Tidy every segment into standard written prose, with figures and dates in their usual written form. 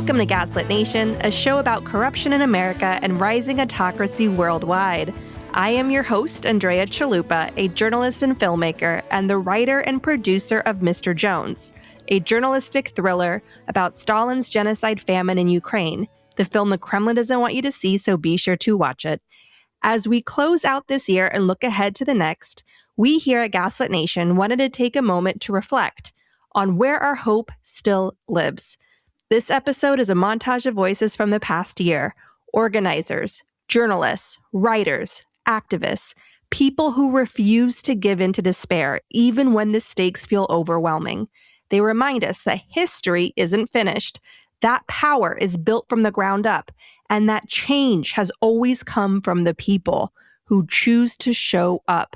Welcome to Gaslit Nation, a show about corruption in America and rising autocracy worldwide. I am your host, Andrea Chalupa, a journalist and filmmaker, and the writer and producer of Mr. Jones, a journalistic thriller about Stalin's genocide famine in Ukraine, the film the Kremlin doesn't want you to see, so be sure to watch it. As we close out this year and look ahead to the next, we here at Gaslit Nation wanted to take a moment to reflect on where our hope still lives. This episode is a montage of voices from the past year: organizers, journalists, writers, activists, people who refuse to give in to despair even when the stakes feel overwhelming. They remind us that history isn't finished, that power is built from the ground up, and that change has always come from the people who choose to show up.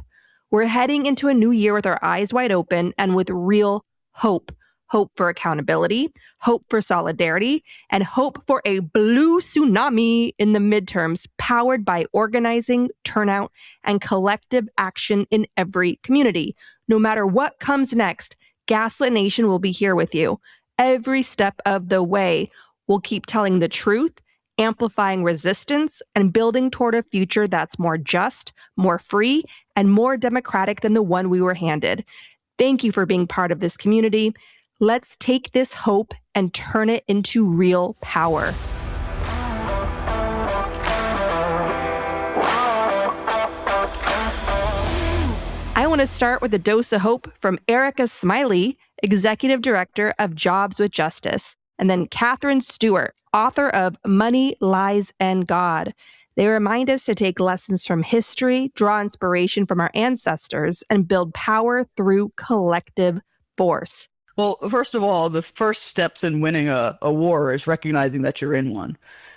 We're heading into a new year with our eyes wide open and with real hope. Hope for accountability, hope for solidarity, and hope for a blue tsunami in the midterms powered by organizing, turnout, and collective action in every community. No matter what comes next, Gaslit Nation will be here with you. Every step of the way, we'll keep telling the truth, amplifying resistance, and building toward a future that's more just, more free, and more democratic than the one we were handed. Thank you for being part of this community. Let's take this hope and turn it into real power. I want to start with a dose of hope from Erica Smiley, Executive Director of Jobs with Justice, and then Katherine Stewart, author of Money, Lies, and God. They remind us to take lessons from history, draw inspiration from our ancestors, and build power through collective force. Well, first of all, the first steps in winning a war is recognizing that you're in one.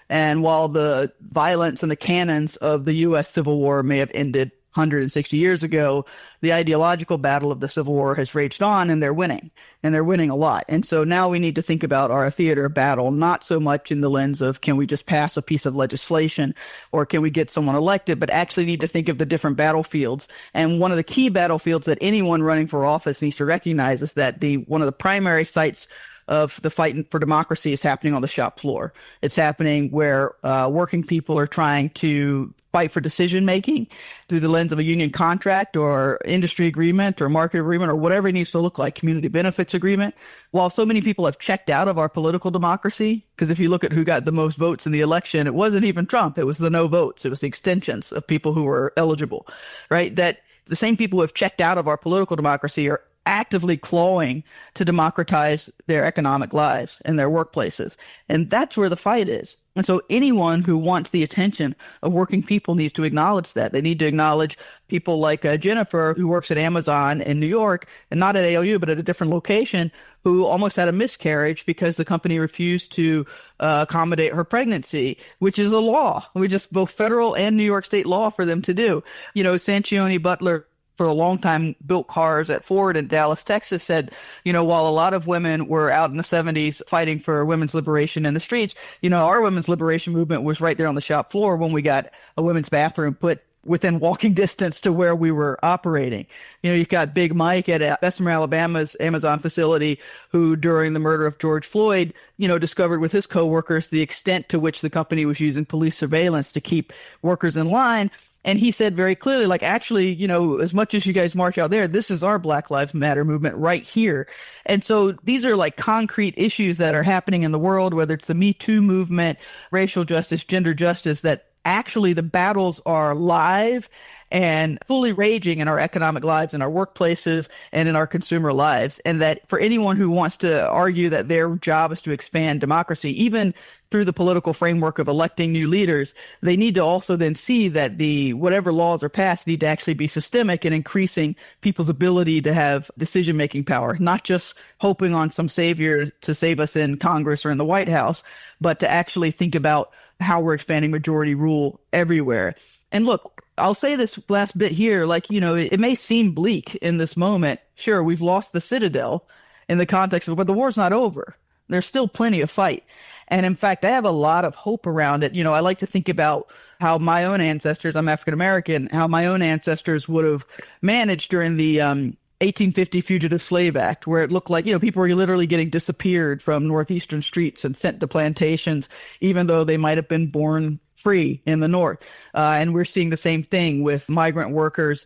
And while the violence and the cannons of the U.S. Civil War may have ended 160 years ago, the ideological battle of the Civil War has raged on, and they're winning. And they're winning a lot. And so now we need to think about our theater of battle, not so much in the lens of can we just pass a piece of legislation or can we get someone elected, but actually need to think of the different battlefields. And one of the key battlefields that anyone running for office needs to recognize is that one of the primary sites of the fight for democracy is happening on the shop floor. It's happening where working people are trying to fight for decision making through the lens of a union contract or industry agreement or market agreement or whatever it needs to look like, community benefits agreement. While so many people have checked out of our political democracy, because if you look at who got the most votes in the election, it wasn't even Trump. It was the no votes. It was the extensions of people who were eligible, right? That the same people who have checked out of our political democracy are actively clawing to democratize their economic lives and their workplaces. And that's where the fight is. And so anyone who wants the attention of working people needs to acknowledge that. They need to acknowledge people like Jennifer, who works at Amazon in New York, and not at ALU, but at a different location, who almost had a miscarriage because the company refused to accommodate her pregnancy, which is a law. We just both federal and New York state law for them to do. You know, Sanchione Butler, for a long time, built cars at Ford in Dallas, Texas, said, you know, while a lot of women were out in the 70s fighting for women's liberation in the streets, you know, our women's liberation movement was right there on the shop floor when we got a women's bathroom put within walking distance to where we were operating. You know, you've got Big Mike at Bessemer, Alabama's Amazon facility, who during the murder of George Floyd, you know, discovered with his coworkers the extent to which the company was using police surveillance to keep workers in line. And he said very clearly, like, actually, you know, as much as you guys march out there, this is our Black Lives Matter movement right here. And so these are like concrete issues that are happening in the world, whether it's the Me Too movement, racial justice, gender justice, that actually the battles are live and fully raging in our economic lives, in our workplaces, and in our consumer lives. And that for anyone who wants to argue that their job is to expand democracy, even through the political framework of electing new leaders, they need to also then see that whatever laws are passed need to actually be systemic in increasing people's ability to have decision-making power, not just hoping on some savior to save us in Congress or in the White House, but to actually think about how we're expanding majority rule everywhere. And look, I'll say this last bit here, like, you know, it may seem bleak in this moment. Sure, we've lost the citadel in the context of, but the war's not over. There's still plenty of fight. And in fact, I have a lot of hope around it. You know, I like to think about how my own ancestors, I'm African American, how my own ancestors would have managed during the 1850 Fugitive Slave Act, where it looked like, people were literally getting disappeared from northeastern streets and sent to plantations, even though they might have been born free in the North. And we're seeing the same thing with migrant workers,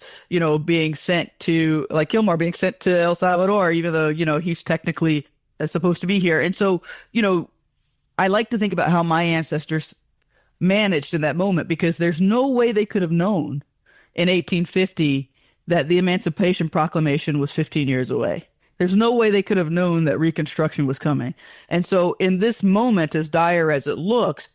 being sent to, like Gilmore being sent to El Salvador, even though, he's technically supposed to be here. And so, I like to think about how my ancestors managed in that moment, because there's no way they could have known in 1850 that the Emancipation Proclamation was 15 years away. There's no way they could have known that Reconstruction was coming. And so in this moment, as dire as it looks,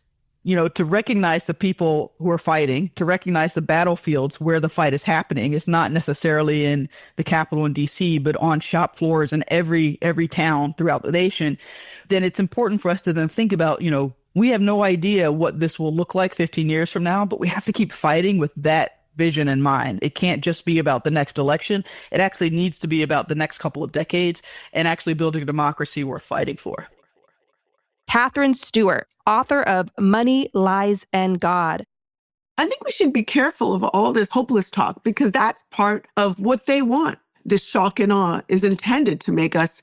to recognize the people who are fighting, to recognize the battlefields where the fight is happening. It's not necessarily in the Capitol in DC, but on shop floors in every town throughout the nation. Then it's important for us to then think about, we have no idea what this will look like 15 years from now, but we have to keep fighting with that vision in mind. It can't just be about the next election. It actually needs to be about the next couple of decades and actually building a democracy worth fighting for. Katherine Stewart, author of Money, Lies, and God. I think we should be careful of all this hopeless talk, because that's part of what they want. This shock and awe is intended to make us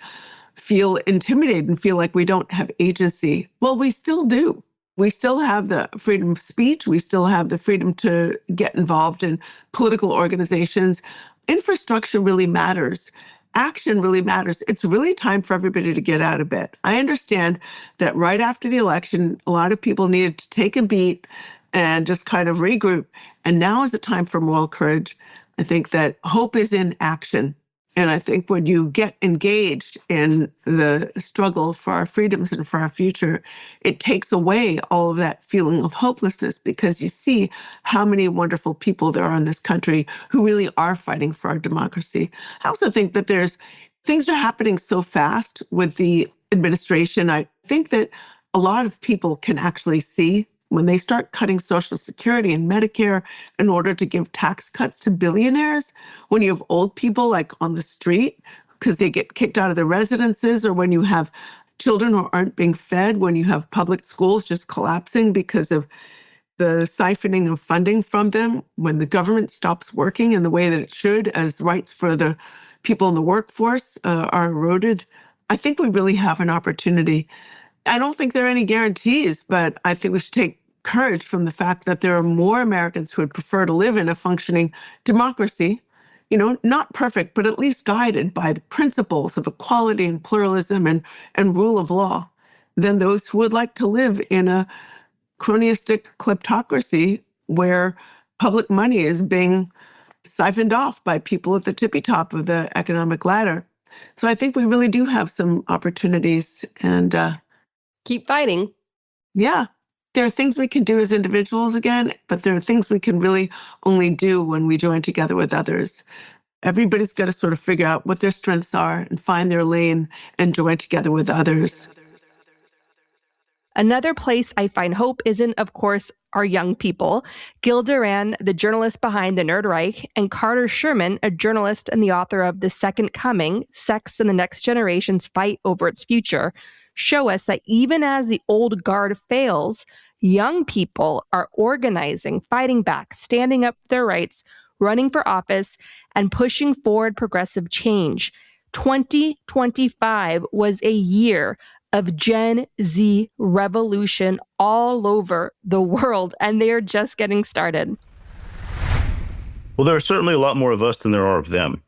feel intimidated and feel like we don't have agency. Well, we still do. We still have the freedom of speech. We still have the freedom to get involved in political organizations. Infrastructure really matters. Action really matters. It's really time for everybody to get out of bed. I understand that right after the election, a lot of people needed to take a beat and just kind of regroup. And now is the time for moral courage. I think that hope is in action. And I think when you get engaged in the struggle for our freedoms and for our future, it takes away all of that feeling of hopelessness, because you see how many wonderful people there are in this country who really are fighting for our democracy. I also think that things are happening so fast with the administration. I think that a lot of people can actually see when they start cutting Social Security and Medicare in order to give tax cuts to billionaires, when you have old people like on the street because they get kicked out of their residences, or when you have children who aren't being fed, when you have public schools just collapsing because of the siphoning of funding from them, when the government stops working in the way that it should, as rights for the people in the workforce are eroded, I think we really have an opportunity. I don't think there are any guarantees, but I think we should take courage from the fact that there are more Americans who would prefer to live in a functioning democracy, not perfect, but at least guided by the principles of equality and pluralism and rule of law, than those who would like to live in a cronyistic kleptocracy where public money is being siphoned off by people at the tippy top of the economic ladder. So I think we really do have some opportunities, and keep fighting. Yeah. There are things we can do as individuals again, but there are things we can really only do when we join together with others. Everybody's got to sort of figure out what their strengths are and find their lane and join together with others. Another place I find hope is in, of course, our young people. Gil Duran, the journalist behind the Nerd Reich, and Carter Sherman, a journalist and the author of The Second Coming, Sex and the Next Generation's Fight Over Its Future, show us that even as the old guard fails, young people are organizing, fighting back, standing up for their rights, running for office, and pushing forward progressive change. 2025 was a year of Gen Z revolution all over the world, and they are just getting started. Well, there are certainly a lot more of us than there are of them.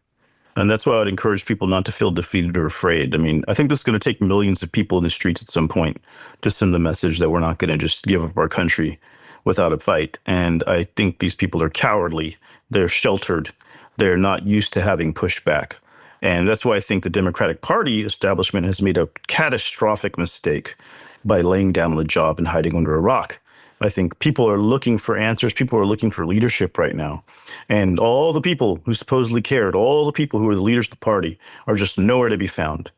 And that's why I would encourage people not to feel defeated or afraid. I mean, I think this is going to take millions of people in the streets at some point to send the message that we're not going to just give up our country without a fight. And I think these people are cowardly. They're sheltered. They're not used to having pushback. And that's why I think the Democratic Party establishment has made a catastrophic mistake by laying down the job and hiding under a rock. I think people are looking for answers. People are looking for leadership right now. And all the people who supposedly cared, all the people who are the leaders of the party are just nowhere to be found.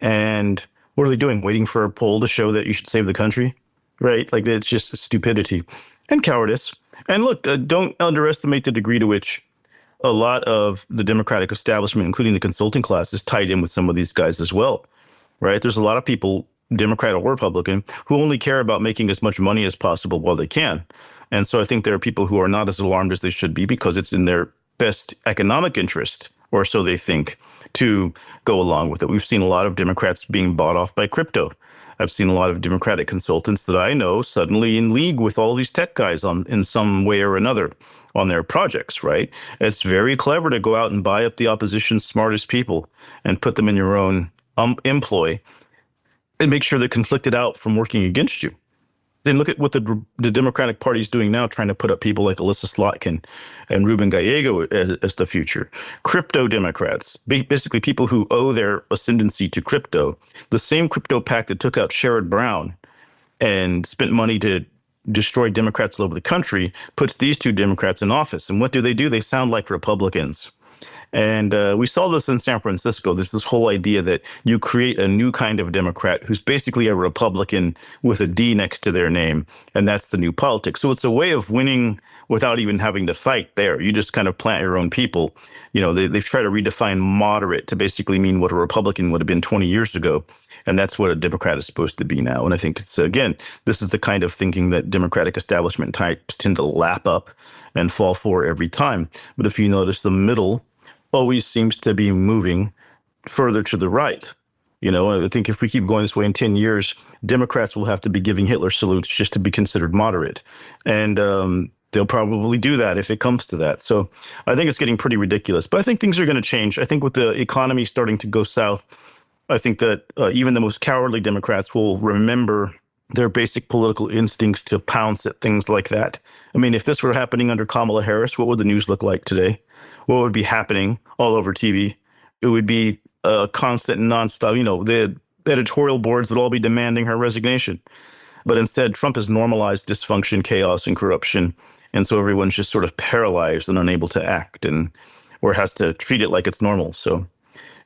And what are they doing? Waiting for a poll to show that you should save the country? Right? Like, it's just stupidity and cowardice. And look, don't underestimate the degree to which a lot of the Democratic establishment, including the consulting class, is tied in with some of these guys as well. Right? There's a lot of people, Democrat or Republican, who only care about making as much money as possible while they can. And so I think there are people who are not as alarmed as they should be, because it's in their best economic interest, or so they think, to go along with it. We've seen a lot of Democrats being bought off by crypto. I've seen a lot of Democratic consultants that I know suddenly in league with all these tech guys in some way or another on their projects, right? It's very clever to go out and buy up the opposition's smartest people and put them in your own employ and make sure they're conflicted out from working against you. Then look at what the Democratic Party is doing now, trying to put up people like Alyssa Slotkin and Ruben Gallego as the future. Crypto Democrats, basically people who owe their ascendancy to crypto. The same crypto pact that took out Sherrod Brown and spent money to destroy Democrats all over the country puts these two Democrats in office. And what do? They sound like Republicans. And we saw this in San Francisco. There's this whole idea that you create a new kind of Democrat who's basically a Republican with a D next to their name. And that's the new politics. So it's a way of winning without even having to fight there. You just kind of plant your own people. You know, they've tried to redefine moderate to basically mean what a Republican would have been 20 years ago. And that's what a Democrat is supposed to be now. And I think it's, again, this is the kind of thinking that Democratic establishment types tend to lap up and fall for every time. But if you notice, the middle always seems to be moving further to the right. You know, I think if we keep going this way in 10 years, Democrats will have to be giving Hitler salutes just to be considered moderate. And they'll probably do that if it comes to that. So I think it's getting pretty ridiculous. But I think things are going to change. I think with the economy starting to go south, I think that even the most cowardly Democrats will remember their basic political instincts to pounce at things like that. I mean, if this were happening under Kamala Harris, what would the news look like today? What would be happening all over TV? It would be a constant, nonstop, you know, the editorial boards would all be demanding her resignation. But instead, Trump has normalized dysfunction, chaos, and corruption. And so everyone's just sort of paralyzed and unable to act or has to treat it like it's normal. So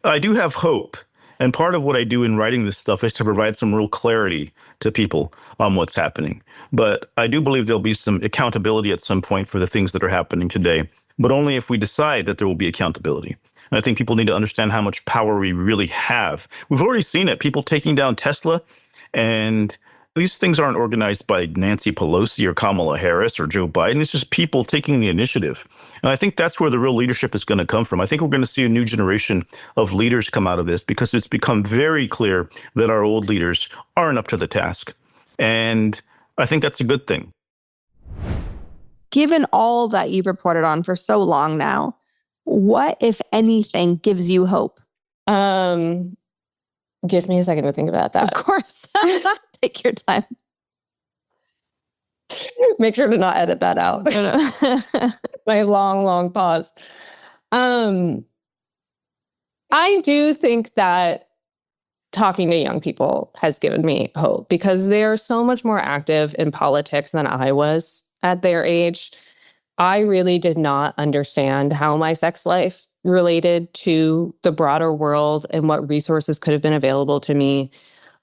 I do have hope. And part of what I do in writing this stuff is to provide some real clarity to people on what's happening. But I do believe there'll be some accountability at some point for the things that are happening today, but only if we decide that there will be accountability. And I think people need to understand how much power we really have. We've already seen it, people taking down Tesla, and these things aren't organized by Nancy Pelosi or Kamala Harris or Joe Biden. It's just people taking the initiative. And I think that's where the real leadership is going to come from. I think we're going to see a new generation of leaders come out of this because it's become very clear that our old leaders aren't up to the task. And I think that's a good thing. Given all that you've reported on for so long now, what, if anything, gives you hope? Give me a second to think about that. Of course. Take your time. Make sure to not edit that out. My long pause. I do think that talking to young people has given me hope because they are so much more active in politics than I was at their age. I really did not understand how my sex life related to the broader world and what resources could have been available to me.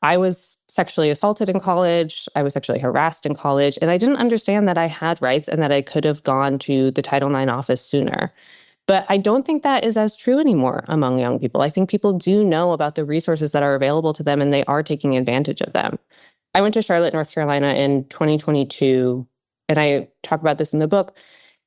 I was sexually assaulted in college. I was sexually harassed in college. And I didn't understand that I had rights and that I could have gone to the Title IX office sooner. But I don't think that is as true anymore among young people. I think people do know about the resources that are available to them and they are taking advantage of them. I went to Charlotte, North Carolina in 2022, and I talk about this in the book.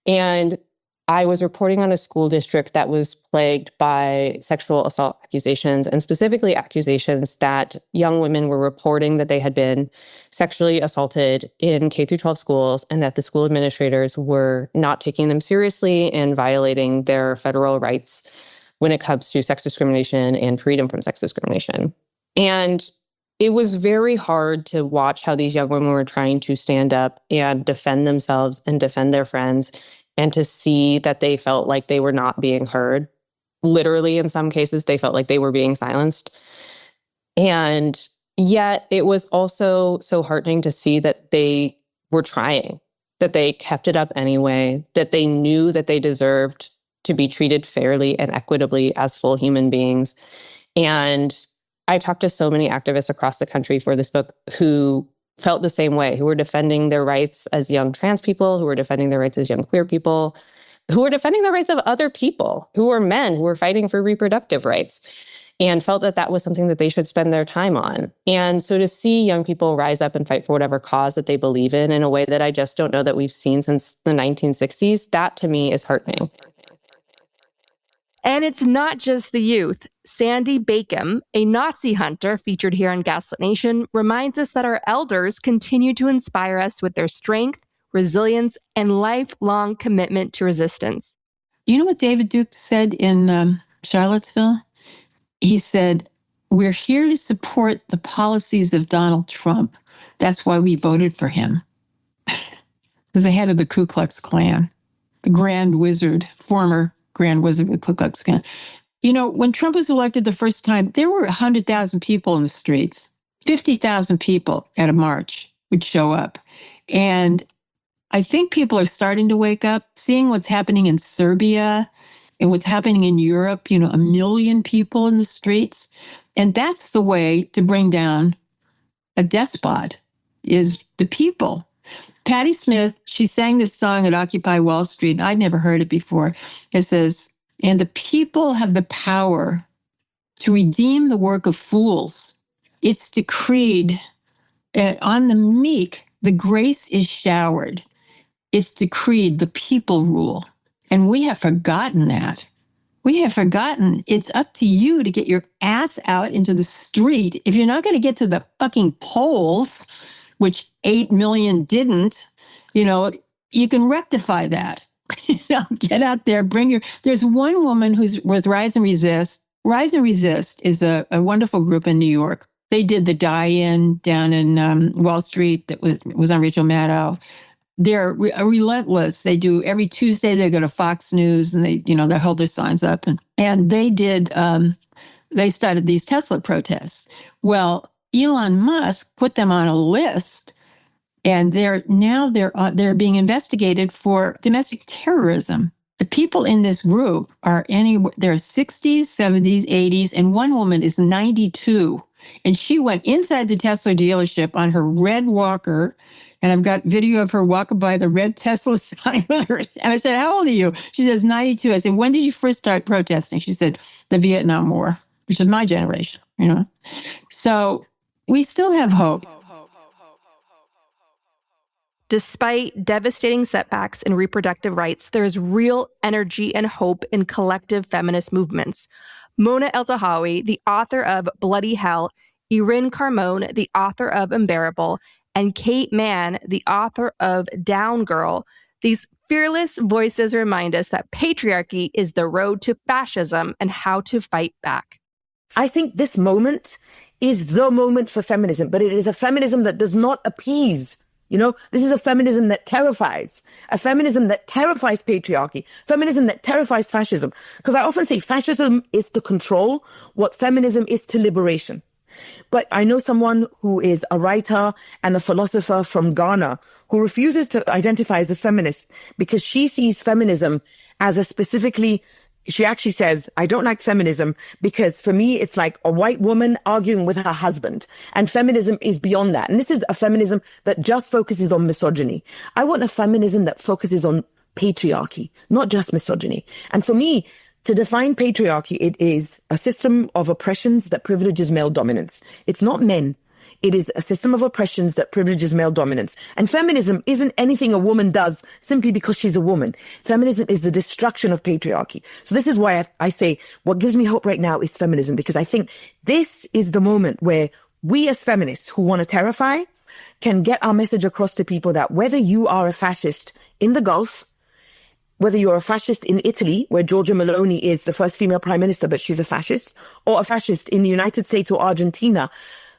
And I was reporting on a school district that was plagued by sexual assault accusations, and specifically accusations that young women were reporting that they had been sexually assaulted in K-12 schools and that the school administrators were not taking them seriously and violating their federal rights when it comes to sex discrimination and freedom from sex discrimination. And it was very hard to watch how these young women were trying to stand up and defend themselves and defend their friends, and to see that they felt like they were not being heard. Literally, in some cases, they felt like they were being silenced. And yet it was also so heartening to see that they were trying, that they kept it up anyway, that they knew that they deserved to be treated fairly and equitably as full human beings. And I talked to so many activists across the country for this book who felt the same way, who were defending their rights as young trans people, who were defending their rights as young queer people, who were defending the rights of other people, who were men, who were fighting for reproductive rights, and felt that that was something that they should spend their time on. And so to see young people rise up and fight for whatever cause that they believe in a way that I just don't know that we've seen since the 1960s, that to me is heartening. And it's not just the youth. Sandi Bachom, a Nazi hunter featured here on Gaslit Nation, reminds us that our elders continue to inspire us with their strength, resilience, and lifelong commitment to resistance. You know what David Duke said in Charlottesville? He said, "We're here to support the policies of Donald Trump. That's why we voted for him." He was the head of the Ku Klux Klan, the Grand Wizard, former Grand Wizard of the Ku Klux Klan. You know, when Trump was elected the first time, there were 100,000 people in the streets. 50,000 people at a march would show up. And I think people are starting to wake up, seeing what's happening in Serbia and what's happening in Europe, 1 million people in the streets. And that's the way to bring down a despot, is the people. Patti Smith, she sang this song at Occupy Wall Street. I'd never heard it before. It says, "And the people have the power to redeem the work of fools. It's decreed on the meek, the grace is showered. It's decreed, the people rule." And we have forgotten that. We have forgotten it's up to you to get your ass out into the street. If you're not going to get to the fucking polls, which 8 million didn't, you can rectify that. Get out there, there's one woman who's with Rise and Resist. Rise and Resist is a wonderful group in New York. They did the die-in down in Wall Street that was on Rachel Maddow. They're relentless. They do every Tuesday. They go to Fox News and they hold their signs up and they did. They started these Tesla protests. Well, Elon Musk put them on a list, and they're being investigated for domestic terrorism. The people in this group are they're 60s, 70s, 80s, and one woman is 92, and she went inside the Tesla dealership on her red walker. And I've got video of her walking by the red Tesla sign with her. And I said, "How old are you?" She says, 92. I said, "When did you first start protesting?" She said, "The Vietnam War," which is my generation, So we still have hope. Despite devastating setbacks in reproductive rights, there is real energy and hope in collective feminist movements. Mona Eltahawy, the author of Bloody Hell, Erin Carmone, the author of Unbearable, and Kate Mann, the author of Down Girl, these fearless voices remind us that patriarchy is the road to fascism and how to fight back. I think this moment is the moment for feminism, but it is a feminism that does not appease. This is a feminism that terrifies, a feminism that terrifies patriarchy, feminism that terrifies fascism. Because I often say fascism is to control what feminism is to liberation. But I know someone who is a writer and a philosopher from Ghana who refuses to identify as a feminist because she sees feminism as she actually says, "I don't like feminism because for me, it's like a white woman arguing with her husband. And feminism is beyond that. And this is a feminism that just focuses on misogyny. I want a feminism that focuses on patriarchy, not just misogyny." And for me, to define patriarchy, it is a system of oppressions that privileges male dominance. It's not men. It is a system of oppressions that privileges male dominance. And feminism isn't anything a woman does simply because she's a woman. Feminism is the destruction of patriarchy. So this is why I say what gives me hope right now is feminism, because I think this is the moment where we as feminists who want to terrify can get our message across to people that whether you are a fascist in the Gulf, whether you're a fascist in Italy, where Giorgia Meloni is the first female prime minister, but she's a fascist, or a fascist in the United States or Argentina,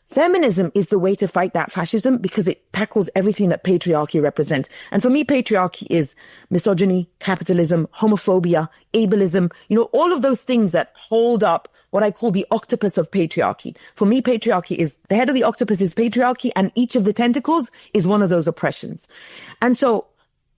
feminism is the way to fight that fascism because it tackles everything that patriarchy represents. And for me, patriarchy is misogyny, capitalism, homophobia, ableism, all of those things that hold up what I call the octopus of patriarchy. For me, patriarchy is the head of the octopus is patriarchy, and each of the tentacles is one of those oppressions. And so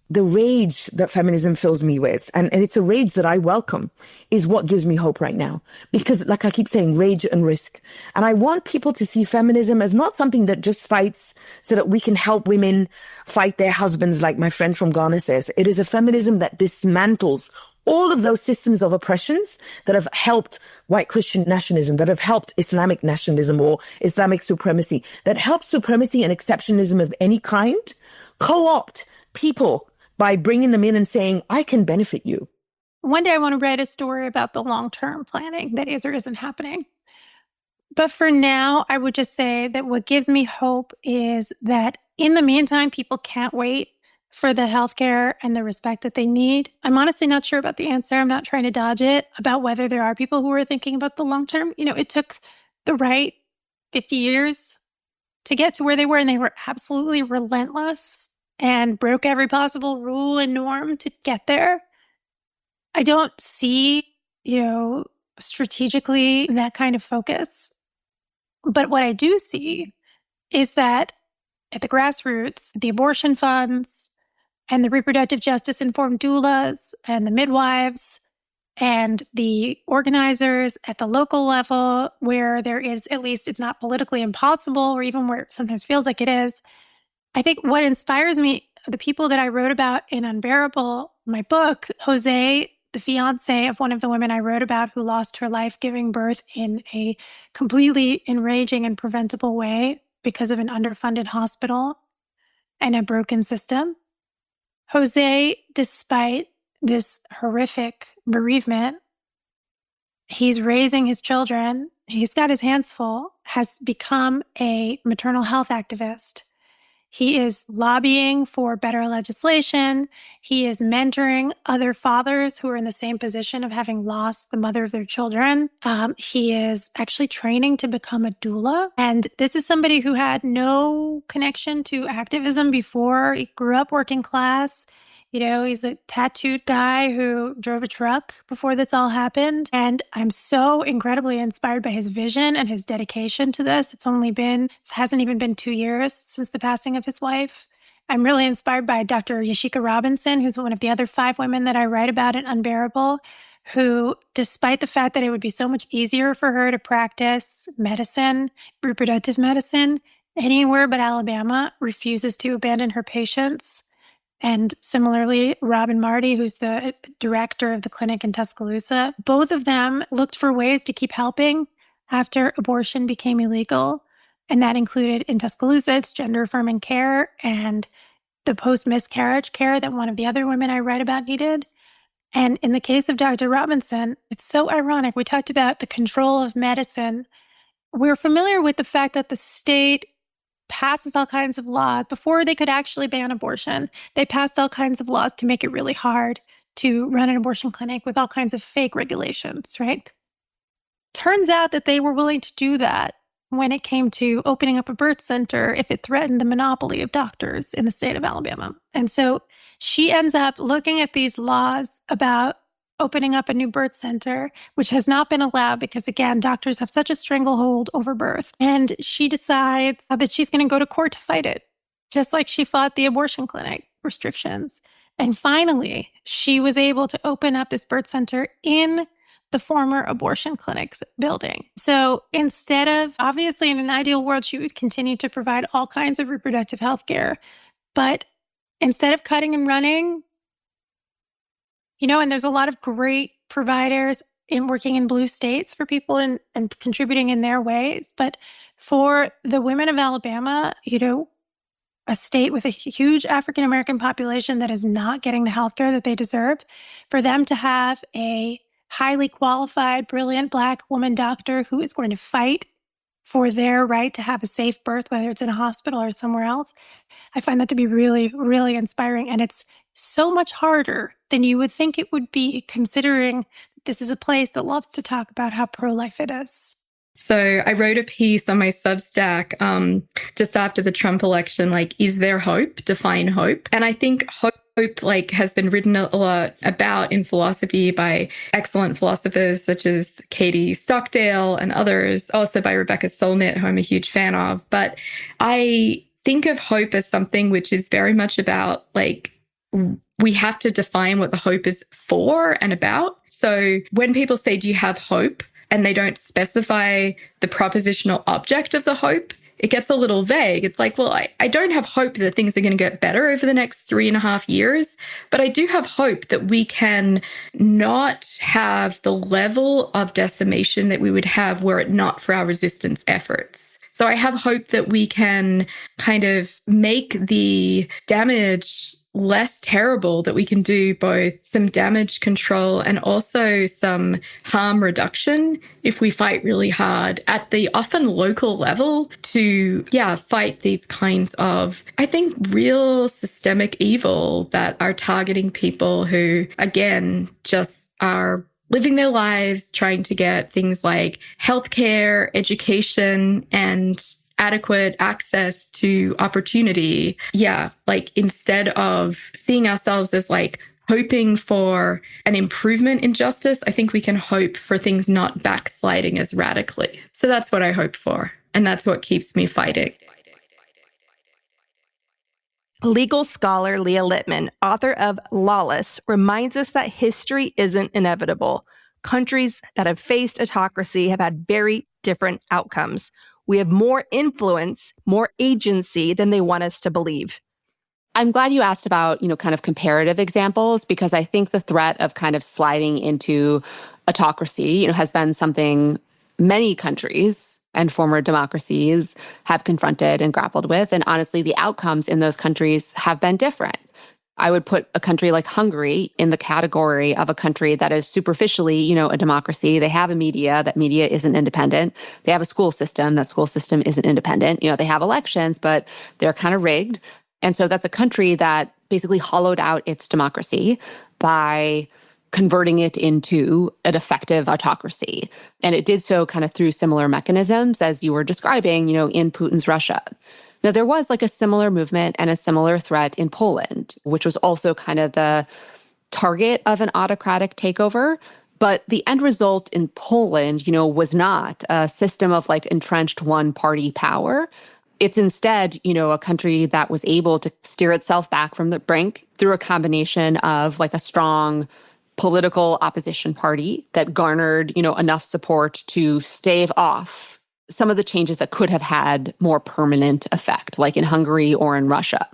the rage that feminism fills me with, and it's a rage that I welcome, is what gives me hope right now. Because like I keep saying, rage and risk. And I want people to see feminism as not something that just fights so that we can help women fight their husbands, like my friend from Ghana says. It is a feminism that dismantles all of those systems of oppressions that have helped white Christian nationalism, that have helped Islamic nationalism or Islamic supremacy, that help supremacy and exceptionalism of any kind co-opt people by bringing them in and saying, "I can benefit you." one day I want to write a story about the long-term planning that is or isn't happening. But for now, I would just say that what gives me hope is that in the meantime, people can't wait for the healthcare and the respect that they need. I'm honestly not sure about the answer. I'm not trying to dodge it about whether there are people who are thinking about the long term. It took the right 50 years to get to where they were, and they were absolutely relentless and broke every possible rule and norm to get there. I don't see, strategically that kind of focus. But what I do see is that at the grassroots, the abortion funds and the reproductive justice informed doulas and the midwives and the organizers at the local level, where there is, at least it's not politically impossible, or even where it sometimes feels like it is. I think what inspires me, the people that I wrote about in Unbearable, my book, Jose, the fiance of one of the women I wrote about who lost her life giving birth in a completely enraging and preventable way because of an underfunded hospital and a broken system. Jose, despite this horrific bereavement, he's raising his children. He's got his hands full, has become a maternal health activist. He is lobbying for better legislation. He is mentoring other fathers who are in the same position of having lost the mother of their children. He is actually training to become a doula. And this is somebody who had no connection to activism before. He grew up working class. He's a tattooed guy who drove a truck before this all happened. And I'm so incredibly inspired by his vision and his dedication to this. It hasn't even been 2 years since the passing of his wife. I'm really inspired by Dr. Yashika Robinson, who's one of the other 5 women that I write about in Unbearable, who, despite the fact that it would be so much easier for her to practice medicine, reproductive medicine, anywhere but Alabama, refuses to abandon her patients. And similarly, Robin Marty, who's the director of the clinic in Tuscaloosa, both of them looked for ways to keep helping after abortion became illegal. And that included in Tuscaloosa, it's gender-affirming care and the post-miscarriage care that one of the other women I write about needed. And in the case of Dr. Robinson, it's so ironic. We talked about the control of medicine. We're familiar with the fact that the state passes all kinds of laws. Before they could actually ban abortion, they passed all kinds of laws to make it really hard to run an abortion clinic with all kinds of fake regulations, right? Turns out that they were willing to do that when it came to opening up a birth center if it threatened the monopoly of doctors in the state of Alabama. And so she ends up looking at these laws about opening up a new birth center, which has not been allowed because, again, doctors have such a stranglehold over birth. And she decides that she's going to go to court to fight it, just like she fought the abortion clinic restrictions. And finally, she was able to open up this birth center in the former abortion clinic's building. So instead of, obviously in an ideal world, she would continue to provide all kinds of reproductive health care. But instead of cutting and running, and there's a lot of great providers in working in blue states for people and contributing in their ways. But for the women of Alabama, a state with a huge African-American population that is not getting the healthcare that they deserve, for them to have a highly qualified, brilliant Black woman doctor who is going to fight for their right to have a safe birth, whether it's in a hospital or somewhere else, I find that to be really, really inspiring. And it's so much harder than you would think it would be, considering this is a place that loves to talk about how pro-life it is. So I wrote a piece on my Substack just after the Trump election, is there hope? Define hope. And I think hope has been written a lot about in philosophy by excellent philosophers such as Katie Stockdale and others, also by Rebecca Solnit, who I'm a huge fan of. But I think of hope as something which is very much about we have to define what the hope is for and about. So when people say, do you have hope? And they don't specify the propositional object of the hope, it gets a little vague. It's I don't have hope that things are going to get better over the next 3.5 years, but I do have hope that we can not have the level of decimation that we would have were it not for our resistance efforts. So I have hope that we can kind of make the damage less terrible, that we can do both some damage control and also some harm reduction if we fight really hard at the often local level to, fight these kinds of, I think, real systemic evil that are targeting people who, again, just are living their lives trying to get things like healthcare, education, and adequate access to opportunity. Instead of seeing ourselves as hoping for an improvement in justice, I think we can hope for things not backsliding as radically. So that's what I hope for. And that's what keeps me fighting. Legal scholar Leah Littman, author of Lawless, reminds us that history isn't inevitable. Countries that have faced autocracy have had very different outcomes. We have more influence, more agency than they want us to believe. I'm glad you asked about, kind of comparative examples, because I think the threat of kind of sliding into autocracy, has been something many countries and former democracies have confronted and grappled with. And honestly, the outcomes in those countries have been different. I would put a country like Hungary in the category of a country that is superficially, a democracy. They have a media. That media isn't independent. They have a school system. That school system isn't independent. They have elections, but they're kind of rigged. And so that's a country that basically hollowed out its democracy by converting it into an effective autocracy. And it did so kind of through similar mechanisms as you were describing, in Putin's Russia. Now, there was a similar movement and a similar threat in Poland, which was also kind of the target of an autocratic takeover. But the end result in Poland, was not a system of entrenched one-party power. It's instead, a country that was able to steer itself back from the brink through a combination of a strong political opposition party that garnered, enough support to stave off some of the changes that could have had more permanent effect, like in Hungary or in Russia.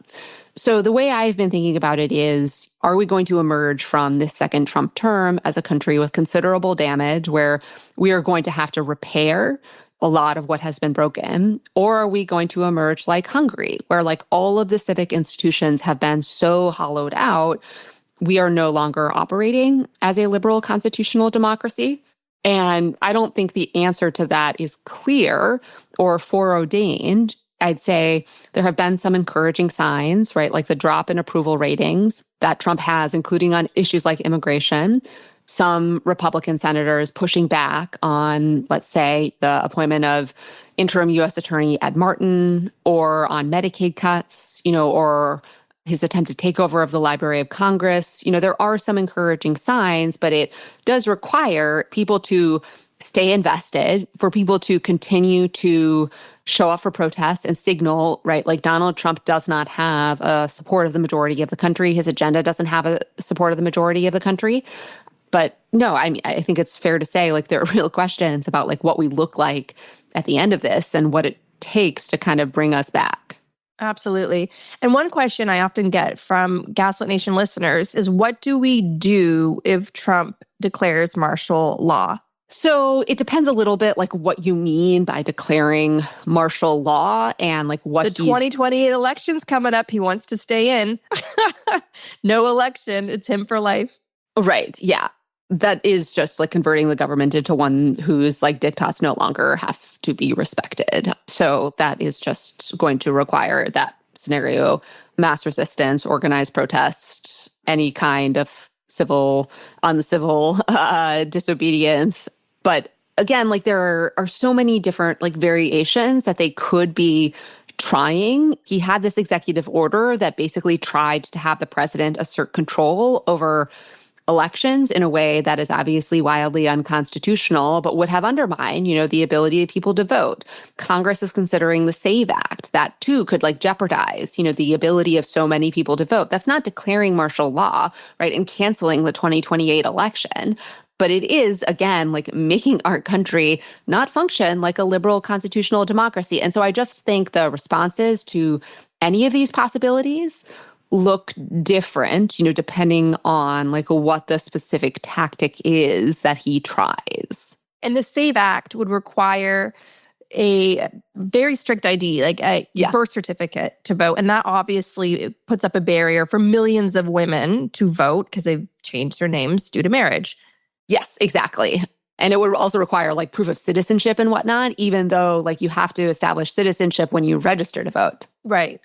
So the way I've been thinking about it is, are we going to emerge from this second Trump term as a country with considerable damage where we are going to have to repair a lot of what has been broken? Or are we going to emerge like Hungary, where all of the civic institutions have been so hollowed out, we are no longer operating as a liberal constitutional democracy? And I don't think the answer to that is clear or foreordained. I'd say there have been some encouraging signs, right? Like the drop in approval ratings that Trump has, including on issues like immigration. Some Republican senators pushing back on, let's say, the appointment of interim U.S. Attorney Ed Martin, or on Medicaid cuts, or his attempted takeover of the Library of Congress. There are some encouraging signs, but it does require people to stay invested, for people to continue to show up for protests and signal, right? Donald Trump does not have a support of the majority of the country. His agenda doesn't have a support of the majority of the country. But no, I think it's fair to say, there are real questions about what we look like at the end of this and what it takes to kind of bring us back. Absolutely. And one question I often get from Gaslit Nation listeners is, what do we do if Trump declares martial law? So it depends a little bit what you mean by declaring martial law and what the 2028 election's coming up. He wants to stay in. No election. It's him for life. Right. Yeah. That is just converting the government into one whose diktats no longer have to be respected. So that is just going to require that scenario: mass resistance, organized protest, any kind of uncivil disobedience. But again, there are so many different variations that they could be trying. He had this executive order that basically tried to have the president assert control over elections in a way that is obviously wildly unconstitutional, but would have undermined, the ability of people to vote. Congress is considering the SAVE Act. That too could jeopardize, the ability of so many people to vote. That's not declaring martial law, right, and canceling the 2028 election. But it is, again, making our country not function like a liberal constitutional democracy. And so I just think the responses to any of these possibilities look different, depending on what the specific tactic is that he tries. And the SAVE Act would require a very strict ID, like a birth certificate to vote. And that obviously puts up a barrier for millions of women to vote because they've changed their names due to marriage. Yes, exactly. And it would also require like proof of citizenship and whatnot, even though like you have to establish citizenship when you register to vote. Right.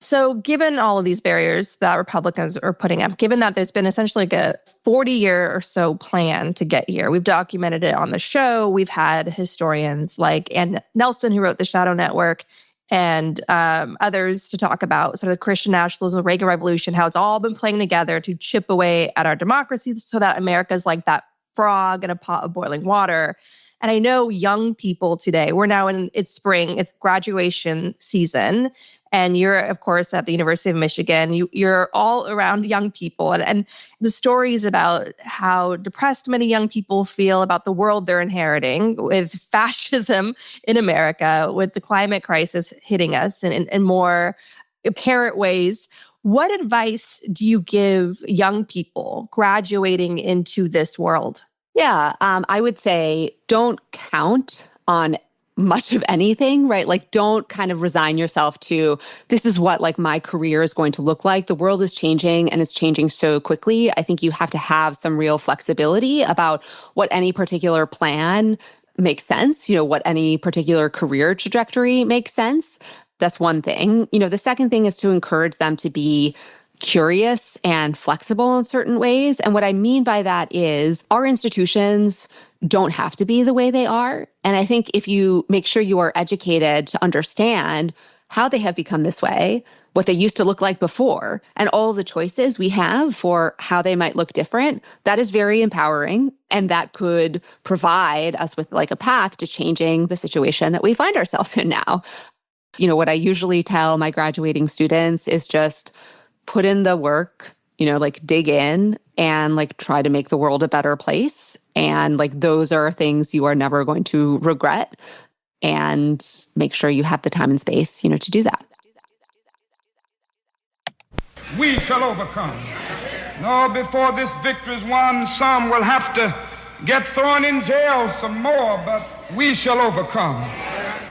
So given all of these barriers that Republicans are putting up, given that there's been essentially like a 40-year or so plan to get here, we've documented it on the show. We've had historians like Ann Nelson, who wrote The Shadow Network, and others to talk about sort of the Christian nationalism, the Reagan Revolution, how it's all been playing together to chip away at our democracy so that America's like that frog in a pot of boiling water. And I know young people today, it's spring, it's graduation season. And you're, of course, at the University of Michigan. You're all around young people. And the stories about how depressed many young people feel about the world they're inheriting with fascism in America, with the climate crisis hitting us in more apparent ways. What advice do you give young people graduating into this world? Yeah, I would say don't count on much of anything, right? Like don't kind of resign yourself to this is what like my career is going to look like. The world is changing and it's changing so quickly. I think you have to have some real flexibility about what any particular plan makes sense, what any particular career trajectory makes sense. That's one thing. The second thing is to encourage them to be curious and flexible in certain ways. And what I mean by that is our institutions don't have to be the way they are. And I think if you make sure you are educated to understand how they have become this way, what they used to look like before, and all the choices we have for how they might look different, that is very empowering. And that could provide us with like a path to changing the situation that we find ourselves in now. What I usually tell my graduating students is just put in the work, like dig in and like try to make the world a better place. And like those are things you are never going to regret. And make sure you have the time and space, to do that. We shall overcome. No, before this victory is won, some will have to get thrown in jail some more, but we shall overcome.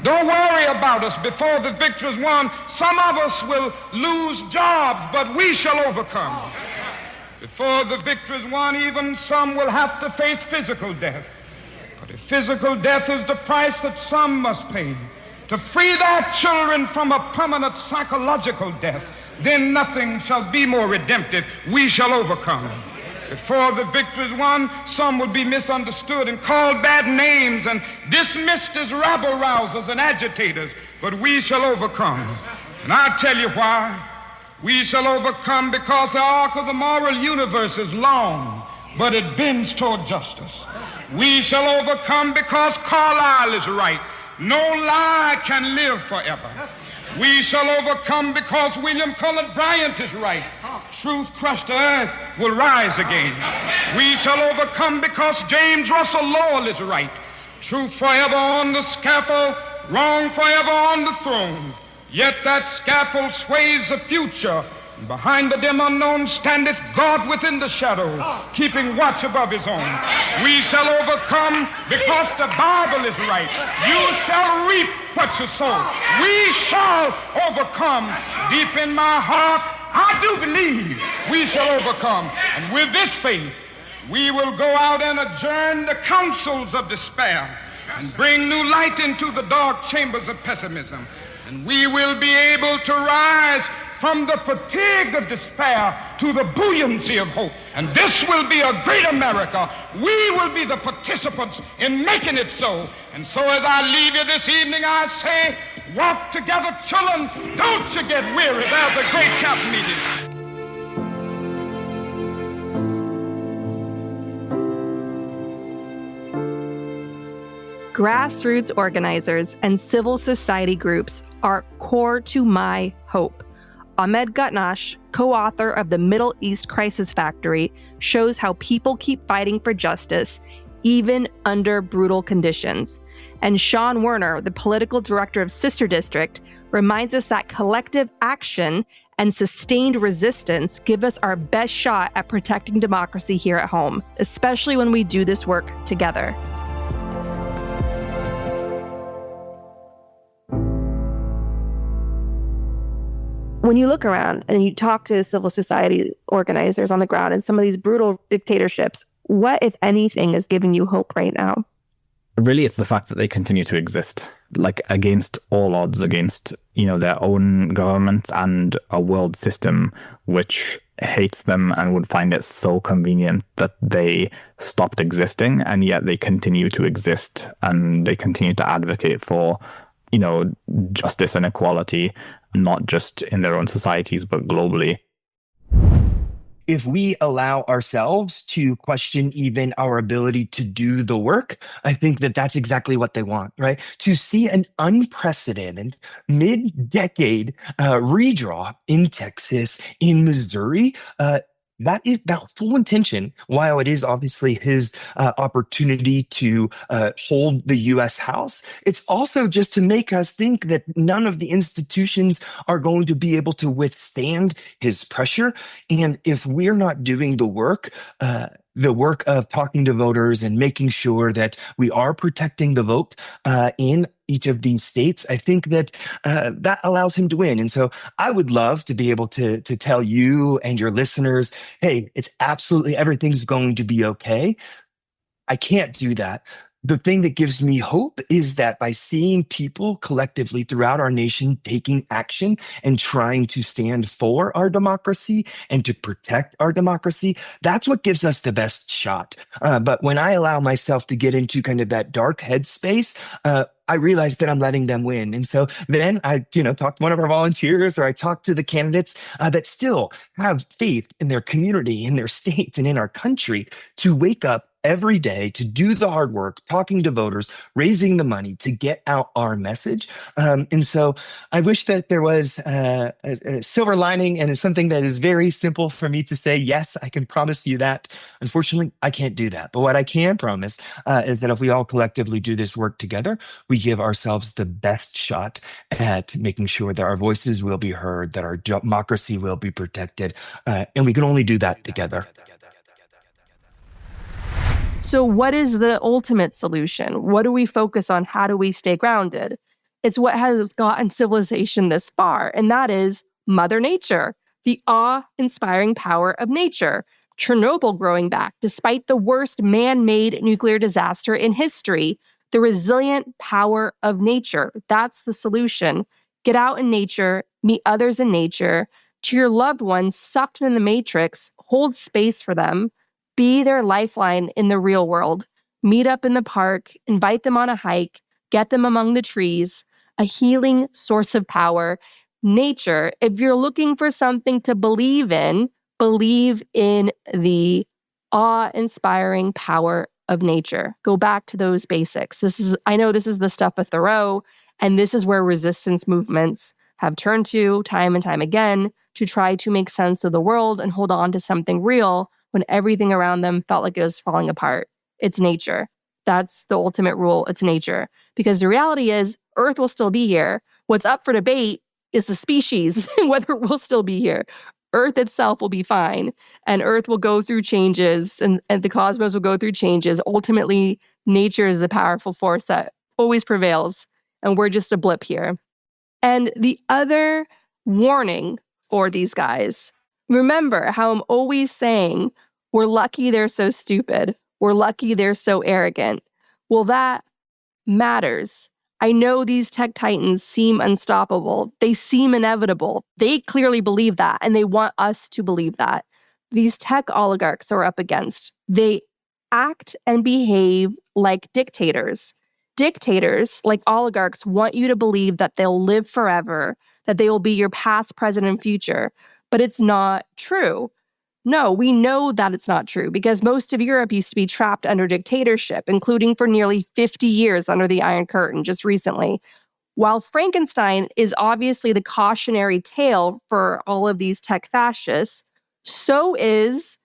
Don't worry about us. Before the victory is won, some of us will lose jobs, but we shall overcome. Before the victory is won, even some will have to face physical death. But if physical death is the price that some must pay to free their children from a permanent psychological death, then nothing shall be more redemptive. We shall overcome. Before the victory is won, some will be misunderstood and called bad names and dismissed as rabble-rousers and agitators, but we shall overcome. And I'll tell you why. We shall overcome because the arc of the moral universe is long, but it bends toward justice. We shall overcome because Carlyle is right. No lie can live forever. We shall overcome because William Cullen Bryant is right. Truth crushed to earth will rise again. We shall overcome because James Russell Lowell is right. Truth forever on the scaffold, wrong forever on the throne. Yet that scaffold sways the future. Behind the dim unknown standeth God within the shadow, keeping watch above his own. We shall overcome because the Bible is right. You shall reap what you sow. We shall overcome. Deep in my heart, I do believe we shall overcome. And with this faith, we will go out and adjourn the councils of despair and bring new light into the dark chambers of pessimism. And we will be able to rise from the fatigue of despair to the buoyancy of hope. And this will be a great America. We will be the participants in making it so. And so as I leave you this evening, I say, walk together, children. Don't you get weary. There's a great camp meeting. Grassroots organizers and civil society groups are core to my hope. Ahmed Gutnash, co-author of The Middle East Crisis Factory, shows how people keep fighting for justice, even under brutal conditions. And Sean Werner, the political director of Sister District, reminds us that collective action and sustained resistance give us our best shot at protecting democracy here at home, especially when we do this work together. When you look around and you talk to civil society organizers on the ground in some of these brutal dictatorships, what, if anything, is giving you hope right now? Really, it's the fact that they continue to exist, like against all odds, against, their own governments and a world system which hates them and would find it so convenient that they stopped existing, and yet they continue to exist and they continue to advocate for, justice and equality, not just in their own societies, but globally. If we allow ourselves to question even our ability to do the work, I think that that's exactly what they want, right? To see an unprecedented mid-decade redraw in Texas, in Missouri, that is that full intention, while it is obviously his opportunity to hold the U.S. House, it's also just to make us think that none of the institutions are going to be able to withstand his pressure. And if we're not doing the work of talking to voters and making sure that we are protecting the vote in each of these states, I think that that allows him to win. And so I would love to be able to tell you and your listeners, hey, it's absolutely, everything's going to be okay. I can't do that. The thing that gives me hope is that by seeing people collectively throughout our nation taking action and trying to stand for our democracy and to protect our democracy, that's what gives us the best shot. But when I allow myself to get into kind of that dark headspace, I realize that I'm letting them win. And so then I, talk to one of our volunteers, or I talk to the candidates that still have faith in their community, in their states, and in our country to wake up every day, to do the hard work, talking to voters, raising the money to get out our message. And so I wish that there was a silver lining, and it's something that is very simple for me to say, yes, I can promise you that. Unfortunately, I can't do that. But what I can promise is that if we all collectively do this work together, we give ourselves the best shot at making sure that our voices will be heard, that our democracy will be protected. And we can only do that together. So what is the ultimate solution? What do we focus on? How do we stay grounded? It's what has gotten civilization this far, and that is Mother Nature, the awe-inspiring power of nature. Chernobyl growing back, despite the worst man-made nuclear disaster in history. The resilient power of nature. That's the solution. Get out in nature, meet others in nature. To your loved ones sucked in the matrix, hold space for them. Be their lifeline in the real world. Meet up in the park, invite them on a hike, get them among the trees. A healing source of power. Nature, if you're looking for something to believe in the awe-inspiring power of nature. Go back to those basics. I know this is the stuff of Thoreau, and this is where resistance movements have turned to time and time again to try to make sense of the world and hold on to something real when everything around them felt like it was falling apart. It's nature. That's the ultimate rule. It's nature. Because the reality is, Earth will still be here. What's up for debate is the species, whether it will still be here. Earth itself will be fine, and Earth will go through changes, and the cosmos will go through changes. Ultimately, nature is the powerful force that always prevails, and we're just a blip here. And the other warning for these guys, remember how I'm always saying, we're lucky they're so stupid. We're lucky they're so arrogant. Well, that matters. I know these tech titans seem unstoppable. They seem inevitable. They clearly believe that, and they want us to believe that. These tech oligarchs are up against. They act and behave like dictators. Dictators, like oligarchs, want you to believe that they'll live forever, that they will be your past, present, and future. But it's not true. No, we know that it's not true because most of Europe used to be trapped under dictatorship, including for nearly 50 years under the Iron Curtain just recently. While Frankenstein is obviously the cautionary tale for all of these tech fascists, so is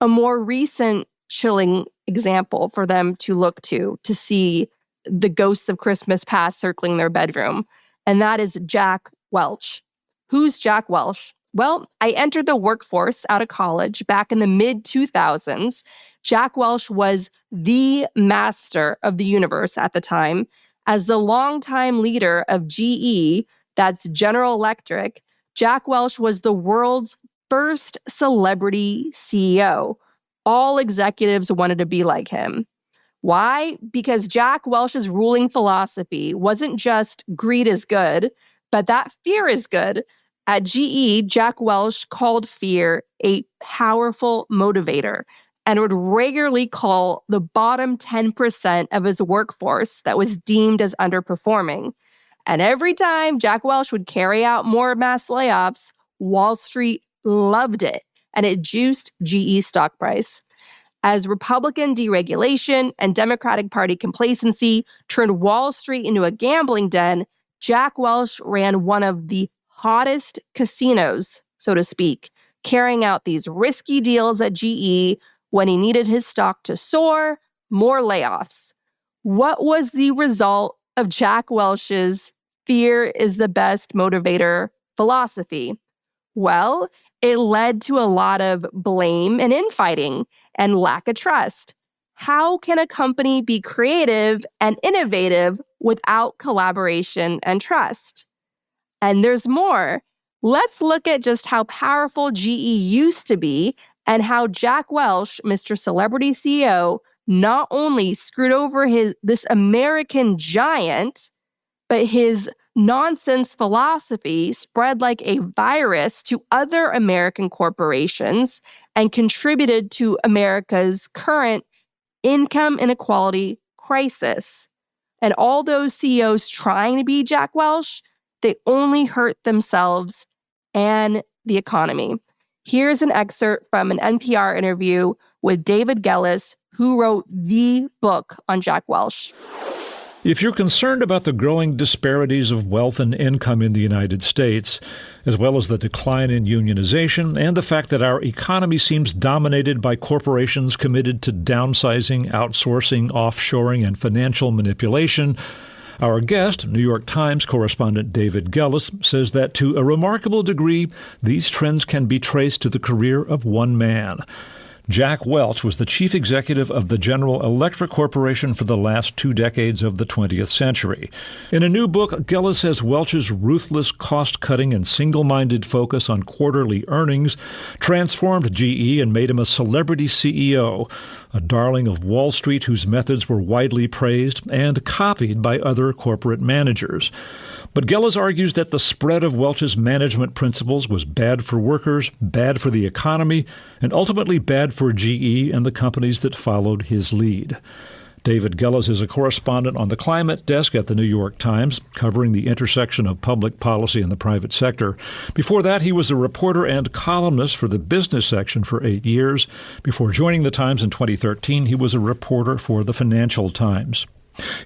a more recent chilling example for them to look to see the ghosts of Christmas past circling their bedroom. And that is Jack Welch. Who's Jack Welch? Well, I entered the workforce out of college back in the mid-2000s. Jack Welch was the master of the universe at the time. As the longtime leader of GE, that's General Electric, Jack Welch was the world's first celebrity CEO. All executives wanted to be like him. Why? Because Jack Welch's ruling philosophy wasn't just greed is good, but that fear is good. At GE, Jack Welch called fear a powerful motivator and would regularly call the bottom 10% of his workforce that was deemed as underperforming. And every time Jack Welch would carry out more mass layoffs, Wall Street loved it, and it juiced GE's stock price. As Republican deregulation and Democratic Party complacency turned Wall Street into a gambling den, Jack Welch ran one of the hottest casinos, so to speak, carrying out these risky deals at GE when he needed his stock to soar, more layoffs. What was the result of Jack Welch's fear is the best motivator philosophy? Well, it led to a lot of blame and infighting and lack of trust. How can a company be creative and innovative without collaboration and trust? And there's more. Let's look at just how powerful GE used to be and how Jack Welch, Mr. Celebrity CEO, not only screwed over this American giant, but his nonsense philosophy spread like a virus to other American corporations and contributed to America's current income inequality crisis. And all those CEOs trying to be Jack Welch, they only hurt themselves and the economy. Here's an excerpt from an NPR interview with David Gellis, who wrote the book on Jack Welch. If you're concerned about the growing disparities of wealth and income in the United States, as well as the decline in unionization and the fact that our economy seems dominated by corporations committed to downsizing, outsourcing, offshoring, and financial manipulation, our guest, New York Times correspondent David Gellis, says that to a remarkable degree, these trends can be traced to the career of one man. Jack Welch was the chief executive of the General Electric Corporation for the last 2 decades of the 20th century. In a new book, Gellis says Welch's ruthless cost-cutting and single-minded focus on quarterly earnings transformed GE and made him a celebrity CEO, a darling of Wall Street whose methods were widely praised and copied by other corporate managers. But Gellis argues that the spread of Welch's management principles was bad for workers, bad for the economy, and ultimately bad for GE and the companies that followed his lead. David Gellis is a correspondent on the climate desk at the New York Times, covering the intersection of public policy and the private sector. Before that, he was a reporter and columnist for the business section for 8 years. Before joining the Times in 2013, he was a reporter for the Financial Times.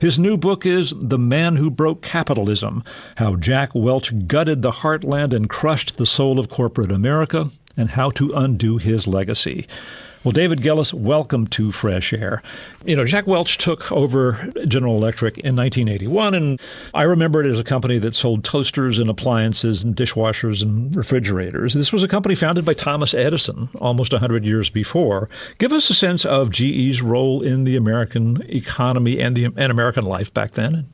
His new book is The Man Who Broke Capitalism, How Jack Welch Gutted the Heartland and Crushed the Soul of Corporate America, and How to Undo His Legacy. Well, David Gellis, welcome to Fresh Air. You know, Jack Welch took over General Electric in 1981, and I remember it as a company that sold toasters and appliances and dishwashers and refrigerators. This was a company founded by Thomas Edison almost 100 years before. Give us a sense of GE's role in the American economy and American life back then.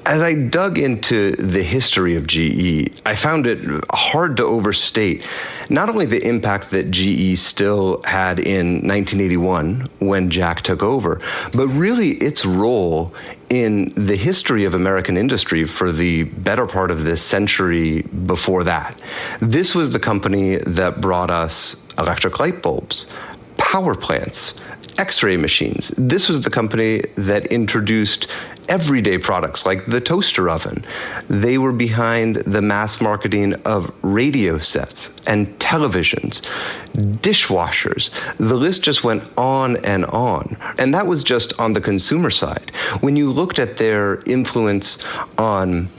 As I dug into the history of GE, I found it hard to overstate not only the impact that GE still had in 1981 when Jack took over, but really its role in the history of American industry for the better part of this century before that. This was the company that brought us electric light bulbs, power plants, X-ray machines. This was the company that introduced everyday products like the toaster oven. They were behind the mass marketing of radio sets and televisions, dishwashers. The list just went on and on. And that was just on the consumer side. When you looked at their influence on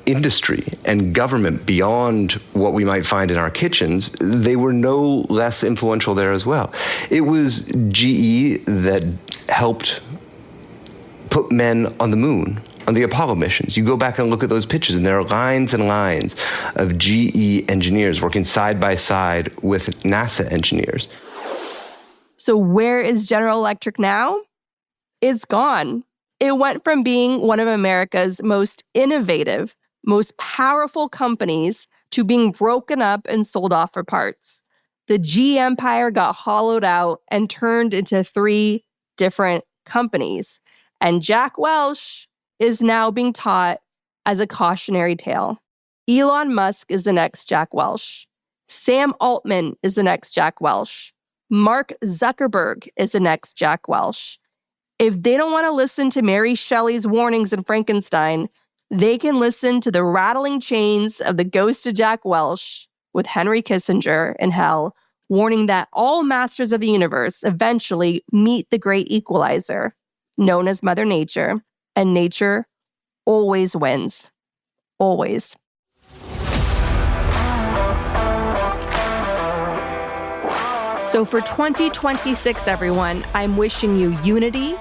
industry and government beyond what we might find in our kitchens, they were no less influential there as well. It was GE that helped put men on the moon, on the Apollo missions. You go back and look at those pictures, and there are lines and lines of GE engineers working side by side with NASA engineers. So where is General Electric now? It's gone. It went from being one of America's most innovative, most powerful companies to being broken up and sold off for parts. The G empire got hollowed out and turned into 3 different companies. And Jack Welch is now being taught as a cautionary tale. Elon Musk is the next Jack Welch. Sam Altman is the next Jack Welch. Mark Zuckerberg is the next Jack Welch. If they don't want to listen to Mary Shelley's warnings in Frankenstein, they can listen to the rattling chains of the ghost of Jack Welch with Henry Kissinger in hell, warning that all masters of the universe eventually meet the great equalizer, known as Mother Nature, and nature always wins. Always. So for 2026, everyone, I'm wishing you unity,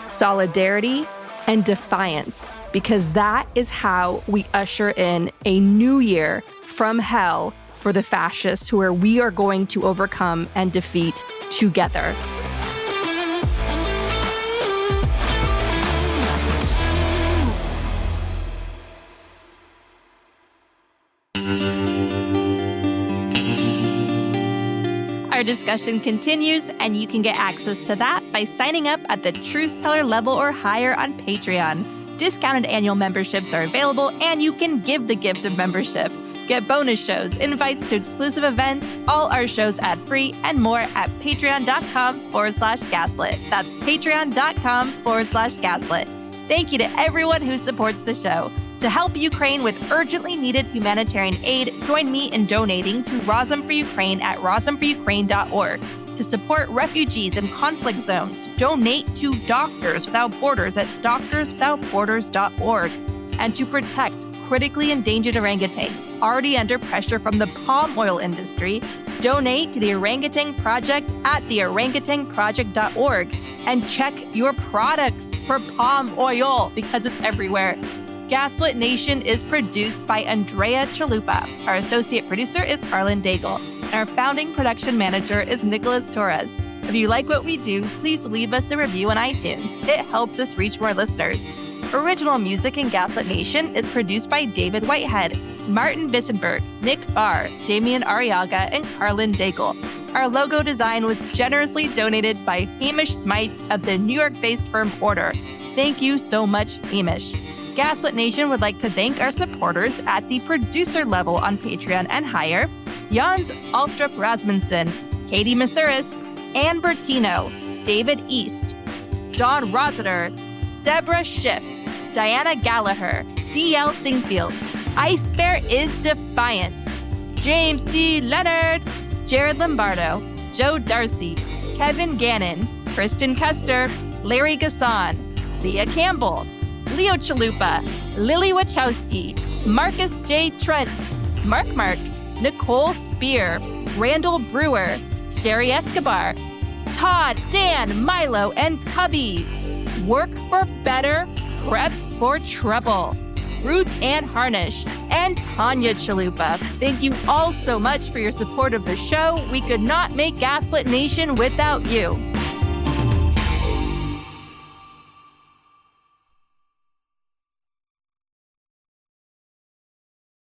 solidarity, and defiance, because that is how we usher in a new year from hell for the fascists who we are going to overcome and defeat together. Our discussion continues, and you can get access to that by signing up at the Truth Teller level or higher on Patreon. Discounted annual memberships are available, and you can give the gift of membership. Get bonus shows, invites to exclusive events, all our shows ad-free, and more at patreon.com/gaslit. That's patreon.com/gaslit. Thank you to everyone who supports the show. To help Ukraine with urgently needed humanitarian aid, join me in donating to Razom for Ukraine at razomforukraine.org. To support refugees in conflict zones, donate to Doctors Without Borders at doctorswithoutborders.org. And to protect critically endangered orangutans already under pressure from the palm oil industry, donate to the Orangutan Project at theorangutanproject.org. And check your products for palm oil because it's everywhere. Gaslit Nation is produced by Andrea Chalupa. Our associate producer is Carlin Daigle. And our founding production manager is Nicholas Torres. If you like what we do, please leave us a review on iTunes. It helps us reach more listeners. Original music in Gaslit Nation is produced by David Whitehead, Martin Vissenberg, Nick Barr, Damian Arriaga, and Carlin Daigle. Our logo design was generously donated by Hamish Smythe of the New York-based firm Order. Thank you so much, Hamish. Gaslit Nation would like to thank our supporters at the producer level on Patreon and higher: Jans Alstrup Rasmussen, Katie Masuris, Ann Bertino, David East, Dawn Rossiter, Deborah Schiff, Diana Gallagher, D.L. Singfield, Ice Bear is Defiant, James D. Leonard, Jared Lombardo, Joe Darcy, Kevin Gannon, Kristen Custer, Larry Gasson, Leah Campbell, Leo Chalupa, Lily Wachowski, Marcus J. Trent, Mark, Nicole Spear, Randall Brewer, Sherry Escobar, Todd, Dan, Milo, and Cubby. Work for better, prep for trouble. Ruth Ann Harnish, and Tanya Chalupa. Thank you all so much for your support of the show. We could not make Gaslit Nation without you.